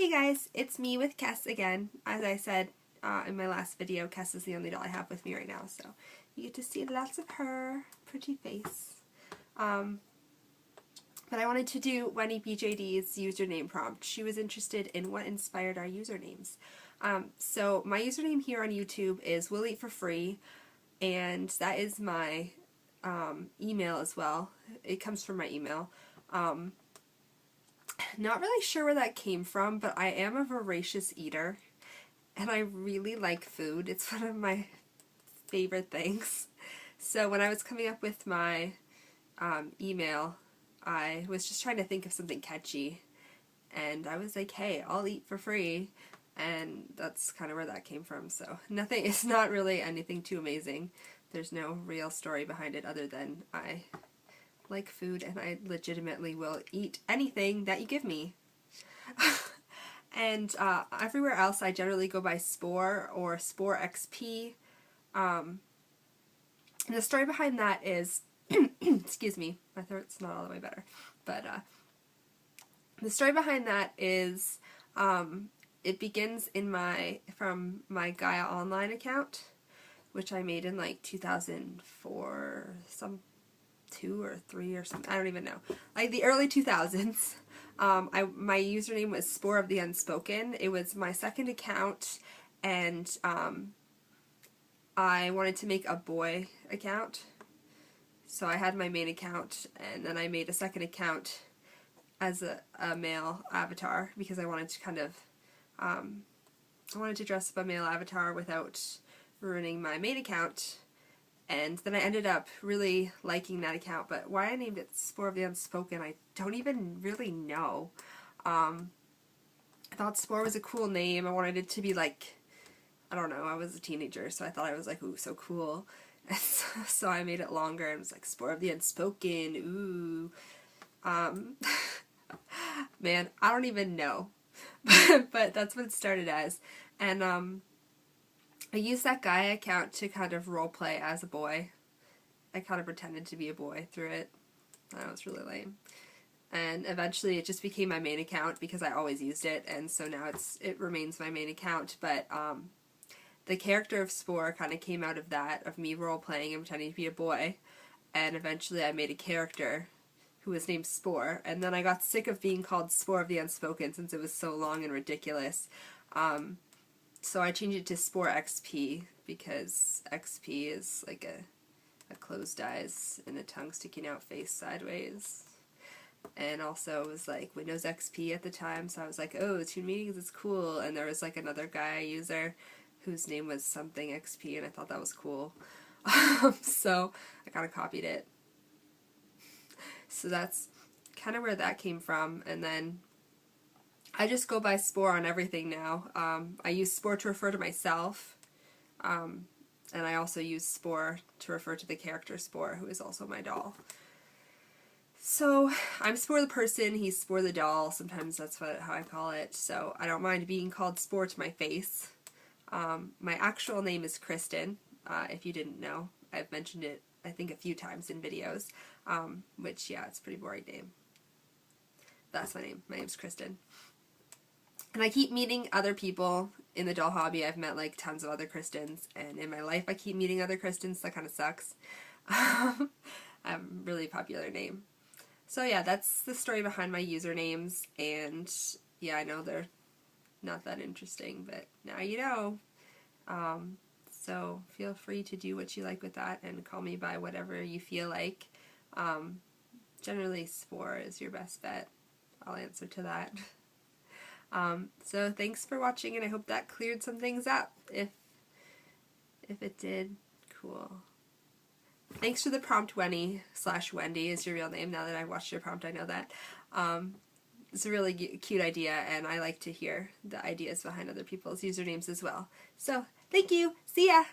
Hey guys, it's me with Kess again. As I said in my last video, Kess is the only doll I have with me right now, so you get to see lots of her pretty face. But I wanted to do WennieBJD's username prompt. She was interested in what inspired our usernames. So my username here on YouTube is Will Eat for Free, and that is my email as well. It comes from my email. Not really sure where that came from, but I am a voracious eater, and I really like food. It's one of my favorite things. So when I was coming up with my email, I was just trying to think of something catchy, and I was like, hey, I'll eat for free, and that's kind of where that came from. So nothing, it's not really anything too amazing. There's no real story behind it other than I like food and I legitimately will eat anything that you give me. And everywhere else I generally go by Spore or Spore XP. And the story behind that is, excuse me, my throat's not all the way better, but the story behind that is it begins in from my Gaia Online account, which I made in like 2004, 2 or 3 or something, I don't even know, like the early 2000s. My username was Spore of the Unspoken. It was my second account, and I wanted to make a boy account, so I had my main account, and then I made a second account as a male avatar because I wanted to kind of I wanted to dress up a male avatar without ruining my main account. And then I ended up really liking that account, but why I named it Spore of the Unspoken, I don't even really know. I thought Spore was a cool name. I wanted it to be like, I don't know, I was a teenager, so I thought I was like, ooh, so cool. And so I made it longer, and it was like, Spore of the Unspoken, ooh. Man, I don't even know. But that's what it started as. And, I used that Gaia account to kind of roleplay as a boy. I kind of pretended to be a boy through it. That was really lame. And eventually it just became my main account because I always used it, and so now it remains my main account. But the character of Spore kind of came out of that, of me roleplaying and pretending to be a boy, and eventually I made a character who was named Spore, and then I got sick of being called Spore of the Unspoken since it was so long and ridiculous. So I changed it to Spore XP because XP is like a closed eyes and a tongue sticking out face sideways. And also it was like Windows XP at the time, so I was like, oh, Toon Meetings is cool. And there was like another Gaia user whose name was something XP, and I thought that was cool. So I kind of copied it. So that's kind of where that came from. And then I just go by Spore on everything now. I use Spore to refer to myself, and I also use Spore to refer to the character Spore, who is also my doll. So I'm Spore the person, he's Spore the doll. Sometimes that's how I call it, so I don't mind being called Spore to my face. My actual name is Kristen, if you didn't know. I've mentioned it, I think, a few times in videos, which, yeah, it's a pretty boring name. That's my name. My name's Kristen. And I keep meeting other people in the doll hobby. I've met like tons of other Kristens, and in my life I keep meeting other Kristens. That kind of sucks. I have a really popular name. So yeah, that's the story behind my usernames, and yeah, I know they're not that interesting, but now you know. So feel free to do what you like with that and call me by whatever you feel like. Generally Spore is your best bet. I'll answer to that. So thanks for watching, and I hope that cleared some things up. If it did, cool. Thanks for the prompt, Wennie/Wendy is your real name. Now that I've watched your prompt, I know that. It's a really cute idea, and I like to hear the ideas behind other people's usernames as well. So, thank you! See ya!